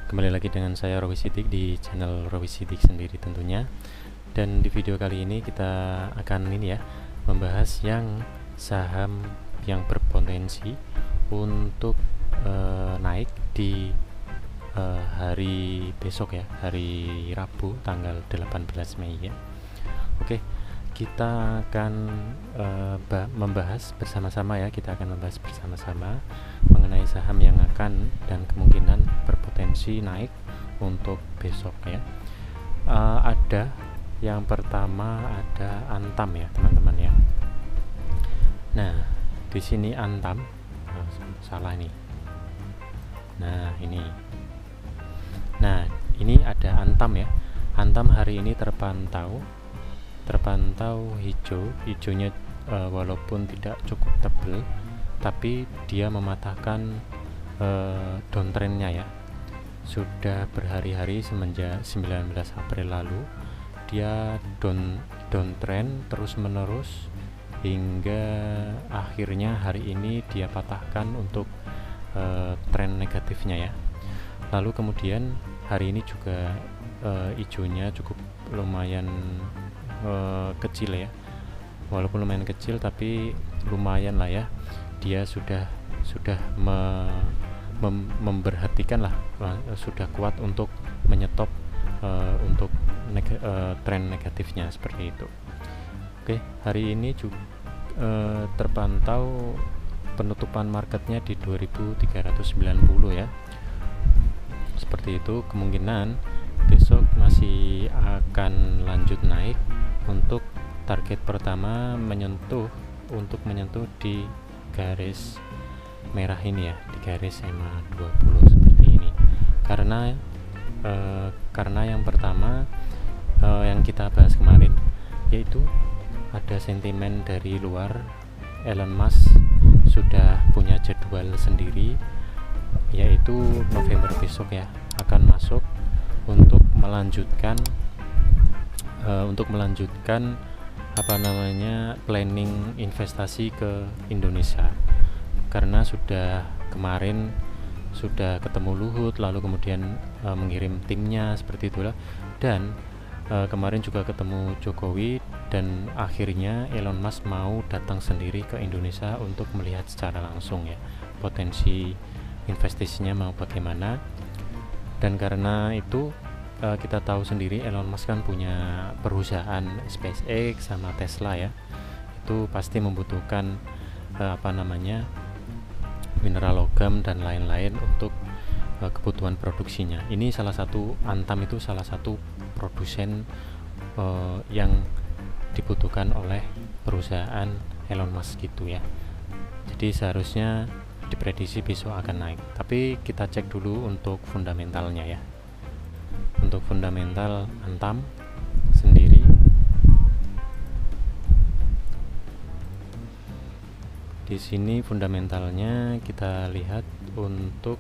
Kembali lagi dengan saya Rowi Sidik di channel Rowi Sidik sendiri tentunya. Dan di video kali ini kita akan membahas yang saham yang berpotensi untuk naik di hari besok ya, hari Rabu tanggal 18 Mei ya. Oke, kita akan membahas bersama-sama ya. Kita akan membahas bersama-sama mengenai saham yang akan dan kemungkinan berpotensi naik untuk besok ya. Ada yang pertama ada Antam ya teman-teman ya. Nah di sini Antam, salah nih. Nah ini ada Antam ya. Antam hari ini terpantau hijaunya, walaupun tidak cukup tebal, tapi dia mematahkan downtrendnya ya. Sudah berhari-hari semenjak 19 April lalu dia downtrend terus menerus hingga akhirnya hari ini dia patahkan untuk tren negatifnya ya. Lalu kemudian hari ini juga hijaunya cukup lumayan kecil ya, walaupun lumayan kecil tapi lumayan lah ya. Dia sudah memberhentikan lah, sudah kuat untuk menyetop untuk tren negatifnya seperti itu. Oke, hari ini juga terpantau penutupan marketnya di 2390 ya. Seperti itu, kemungkinan besok masih akan lanjut naik. Untuk target pertama menyentuh di garis merah ini ya, di garis EMA 20 seperti ini. Karena yang pertama yang kita bahas kemarin, yaitu ada sentimen dari luar. Elon Musk sudah punya jadwal sendiri, yaitu November besok ya akan masuk untuk melanjutkan planning investasi ke Indonesia. Karena kemarin sudah ketemu Luhut, lalu kemudian mengirim timnya seperti itulah, dan kemarin juga ketemu Jokowi, dan akhirnya Elon Musk mau datang sendiri ke Indonesia untuk melihat secara langsung ya potensi investasinya mau bagaimana. Dan karena itu kita tahu sendiri Elon Musk kan punya perusahaan SpaceX sama Tesla ya. Itu pasti membutuhkan mineral logam dan lain-lain untuk kebutuhan produksinya. Ini Antam itu salah satu produsen yang dibutuhkan oleh perusahaan Elon Musk gitu ya. Jadi seharusnya diprediksi besok akan naik. Tapi kita cek dulu untuk fundamentalnya ya. Untuk fundamental Antam sendiri, di sini fundamentalnya kita lihat untuk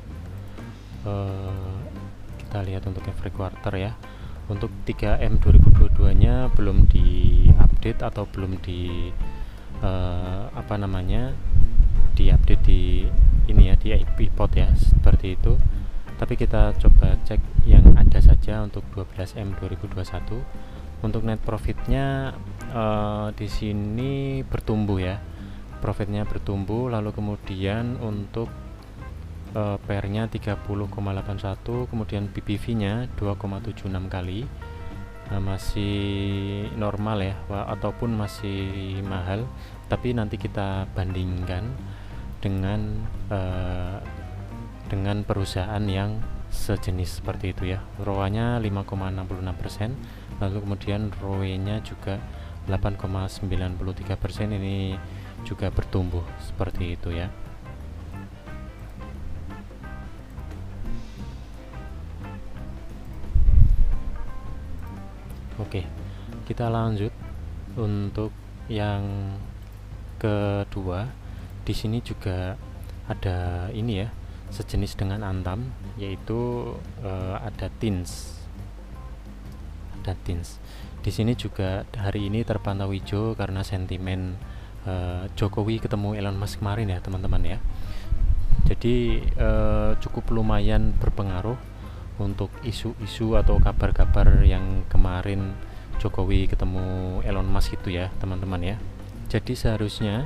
every quarter ya. Untuk 3M 2022 nya belum diupdate atau belum diupdate di ini ya, di iPod ya, seperti itu. Tapi kita coba cek yang ada saja untuk 12M 2021. Untuk net profitnya di sini bertumbuh ya, profitnya bertumbuh. Lalu kemudian untuk PER-nya 30,81, kemudian PBV-nya 2,76 kali. Masih normal ya, ataupun masih mahal, tapi nanti kita bandingkan dengan perusahaan yang sejenis seperti itu ya. ROA-nya 5,66%, lalu kemudian ROE-nya juga 8,93%. Ini juga bertumbuh seperti itu ya. Oke, kita lanjut untuk yang kedua. Di sini juga ada ini ya, sejenis dengan Antam, yaitu ada Tins. Di sini juga hari ini terpantau hijau karena sentimen Jokowi ketemu Elon Musk kemarin ya teman-teman ya. Jadi cukup lumayan berpengaruh untuk isu-isu atau kabar-kabar yang kemarin Jokowi ketemu Elon Musk itu ya teman-teman ya. Jadi seharusnya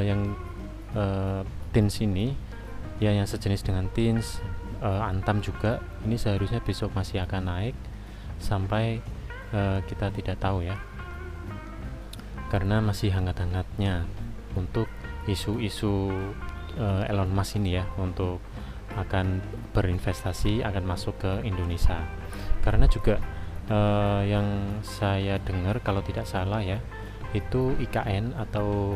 yang Teens ini ya, yang sejenis dengan Teens, Antam juga, ini seharusnya besok masih akan naik sampai kita tidak tahu ya, karena masih hangat-hangatnya untuk isu-isu Elon Musk ini ya, untuk akan berinvestasi, akan masuk ke Indonesia. Karena juga yang saya dengar kalau tidak salah ya, itu IKN atau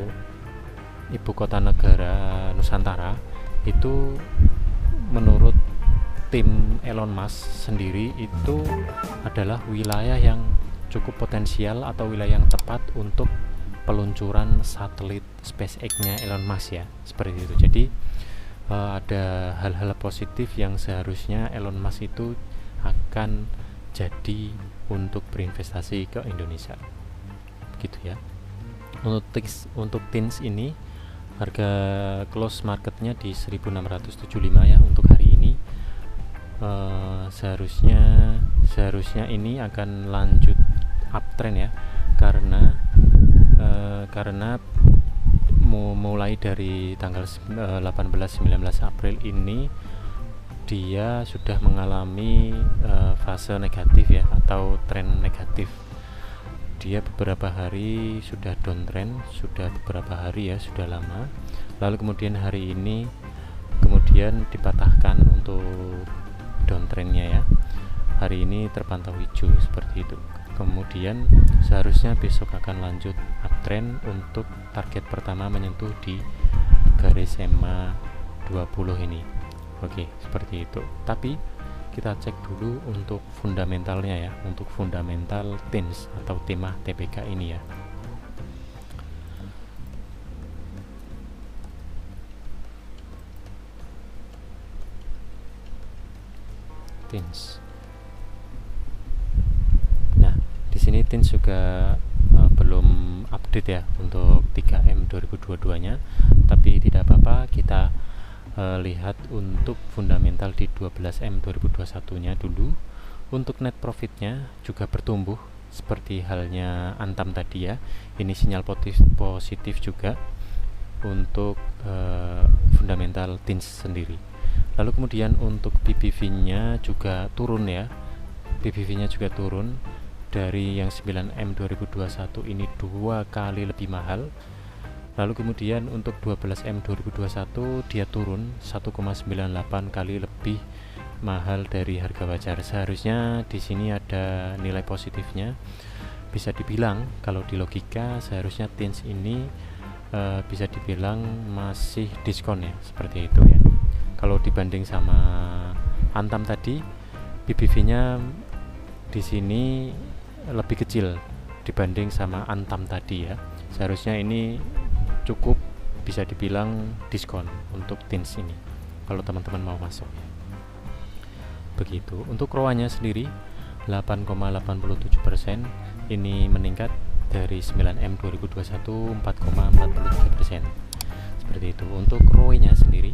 Ibu Kota Negara Nusantara itu menurut tim Elon Musk sendiri itu adalah wilayah yang cukup potensial atau wilayah yang tepat untuk peluncuran satelit SpaceX-nya Elon Musk ya, seperti itu. Jadi ada hal-hal positif yang seharusnya Elon Musk itu akan jadi untuk berinvestasi ke Indonesia, gitu ya. Untuk Teens ini harga close marketnya di 1675 ya untuk hari ini. Seharusnya ini akan lanjut uptrend ya, karena mulai dari tanggal 18-19 April ini dia sudah mengalami fase negatif ya, atau tren negatif. Dia beberapa hari sudah downtrend, sudah beberapa hari ya, sudah lama. Lalu kemudian hari ini kemudian dipatahkan untuk downtrendnya ya. Hari ini terpantau hijau seperti itu. Kemudian seharusnya besok akan lanjut uptrend untuk target pertama menyentuh di garis EMA 20 ini. Oke, seperti itu. Tapi kita cek dulu untuk fundamentalnya ya, untuk fundamental Teens atau timah TPK ini ya. Teens. Nah, di sini Teens juga belum update ya untuk 3M 2022-nya, tapi tidak apa-apa, kita lihat untuk fundamental di 12M 2021-nya dulu. Untuk net profitnya juga bertumbuh seperti halnya Antam tadi ya. Ini sinyal positif juga untuk fundamental Teens sendiri. Lalu kemudian untuk PBV-nya juga turun ya. PBV-nya juga turun dari yang 9M 2021 ini 2 kali lebih mahal. Lalu kemudian untuk 12M 2021 dia turun 1,98 kali lebih mahal dari harga wajar. Seharusnya di sini ada nilai positifnya. Bisa dibilang kalau di logika seharusnya Teens ini bisa dibilang masih diskon ya, seperti itu ya. Kalau dibanding sama Antam tadi, PBV-nya di sini lebih kecil dibanding sama Antam tadi ya. Seharusnya ini cukup bisa dibilang diskon untuk Teens ini kalau teman-teman mau masuk. Begitu. Untuk ROA-nya sendiri 8,87%, ini meningkat dari 9M 2021 4,43%. Seperti itu. Untuk ROE-nya sendiri,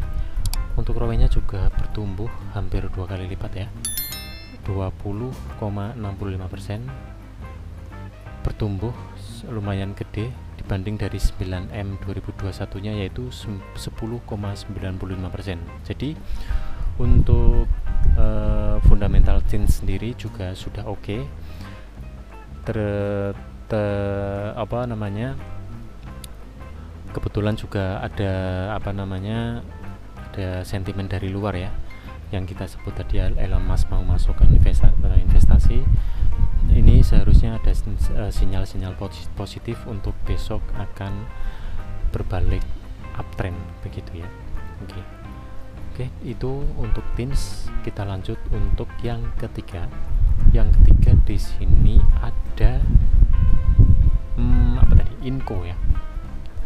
untuk ROE-nya juga bertumbuh hampir 2 kali lipat ya. 20,65%. Bertumbuh lumayan gede dibanding dari 9M 2021-nya yaitu 10,95%. Jadi untuk fundamental Teens sendiri juga sudah oke. Kebetulan juga ada ada sentimen dari luar ya, yang kita sebut tadi Elon Musk mau masuk ke investasi. Ini seharusnya ada sinyal-sinyal positif untuk besok akan berbalik uptrend begitu ya. Oke, itu untuk Teens. Kita lanjut untuk yang ketiga. Yang ketiga di sini ada Inco ya.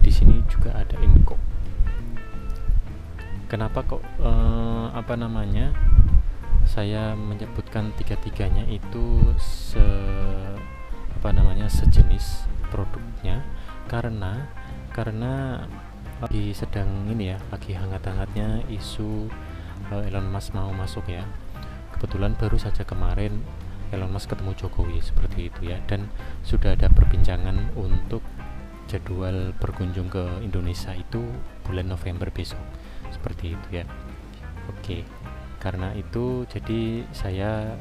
Di sini juga ada Inco. Kenapa kok saya menyebutkan tiga-tiganya itu sejenis produknya, karena lagi sedang ini ya, lagi hangat-hangatnya isu Elon Musk mau masuk ya. kebetulan baru saja kemarin Elon Musk ketemu Jokowi seperti itu ya, dan sudah ada perbincangan untuk jadwal berkunjung ke Indonesia itu bulan November besok seperti itu ya. Oke, karena itu jadi saya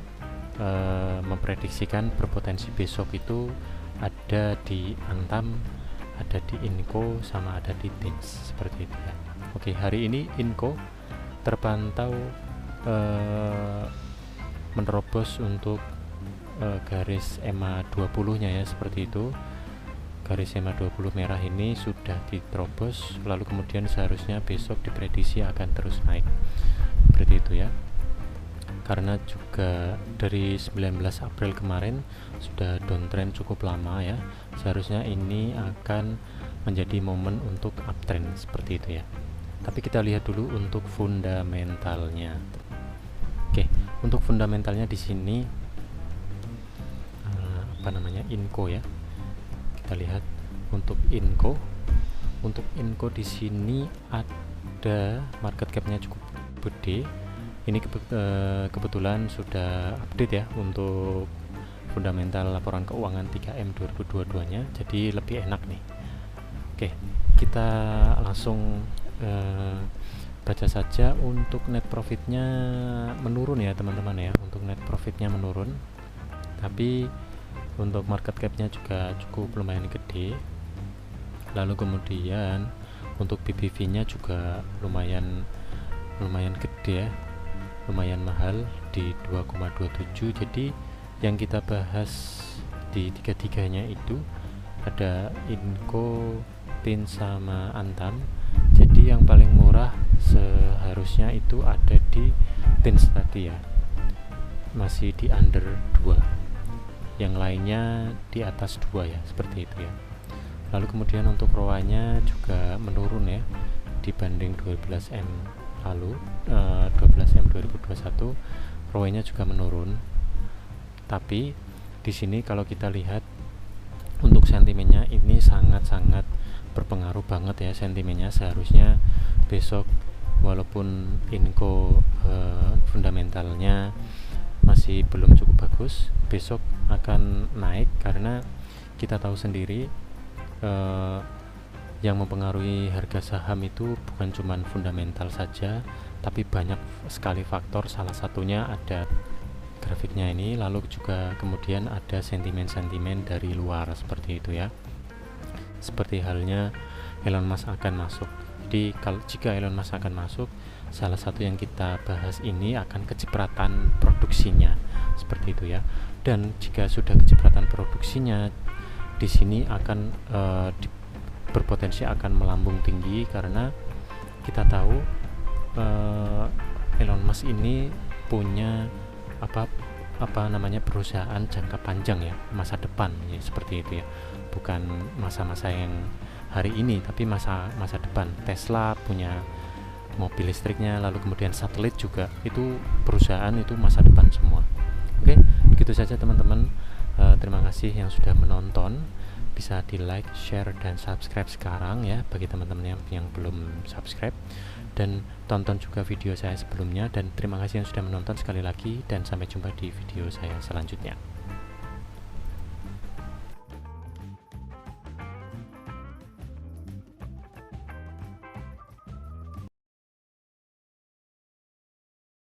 memprediksikan berpotensi besok itu ada di Antam, ada di Inco, sama ada di Tins seperti itu ya. Oke, hari ini Inco terpantau menerobos untuk garis EMA 20 nya ya, seperti itu. Garis EMA 20 merah ini sudah diterobos, lalu kemudian seharusnya besok diprediksi akan terus naik seperti itu ya, karena juga dari 19 April kemarin sudah downtrend cukup lama ya. Seharusnya ini akan menjadi momen untuk uptrend seperti itu ya. Tapi kita lihat dulu untuk fundamentalnya. Oke, untuk fundamentalnya di sini Inco ya. Kita lihat untuk Inco. Untuk Inco di sini ada market cap-nya cukup gede. Ini kebetulan sudah update ya untuk fundamental laporan keuangan 3M 2022-nya, jadi lebih enak nih. Oke, kita langsung baca saja. Untuk net profitnya menurun ya teman-teman ya, untuk net profitnya menurun, tapi untuk market cap-nya juga cukup lumayan gede. Lalu kemudian untuk PBV-nya juga lumayan gede ya, lumayan mahal di 2,27. Jadi yang kita bahas di tiga-tiganya itu ada Inco, Tin sama Antam. Jadi yang paling murah seharusnya itu ada di Tins tadi ya, masih di under 2, yang lainnya di atas 2 ya, seperti itu ya. Lalu kemudian untuk ROA-nya juga menurun ya dibanding 12M lalu, 12M 2021 ROE-nya juga menurun. Tapi di sini kalau kita lihat untuk sentimennya ini sangat-sangat berpengaruh banget ya sentimennya. Seharusnya besok walaupun Inco fundamentalnya masih belum cukup bagus, besok akan naik karena kita tahu sendiri yang mempengaruhi harga saham itu bukan cuma fundamental saja, tapi banyak sekali faktor. Salah satunya ada grafiknya ini, lalu juga kemudian ada sentimen-sentimen dari luar seperti itu ya. Seperti halnya Elon Musk akan masuk. Jadi jika Elon Musk akan masuk, salah satu yang kita bahas ini akan kecipratan produksinya seperti itu ya. Dan jika sudah kecipratan produksinya, di sini akan berpotensi akan melambung tinggi, karena kita tahu Elon Musk ini punya perusahaan jangka panjang ya, masa depan ya, seperti itu ya, bukan masa-masa yang hari ini tapi masa depan. Tesla punya mobil listriknya, lalu kemudian satelit juga, itu perusahaan itu masa depan semua. Oke, begitu saja teman-teman. Terima kasih yang sudah menonton. Bisa di like, share, dan subscribe sekarang ya bagi teman-teman yang belum subscribe, dan tonton juga video saya sebelumnya. Dan terima kasih yang sudah menonton sekali lagi, dan sampai jumpa di video saya selanjutnya.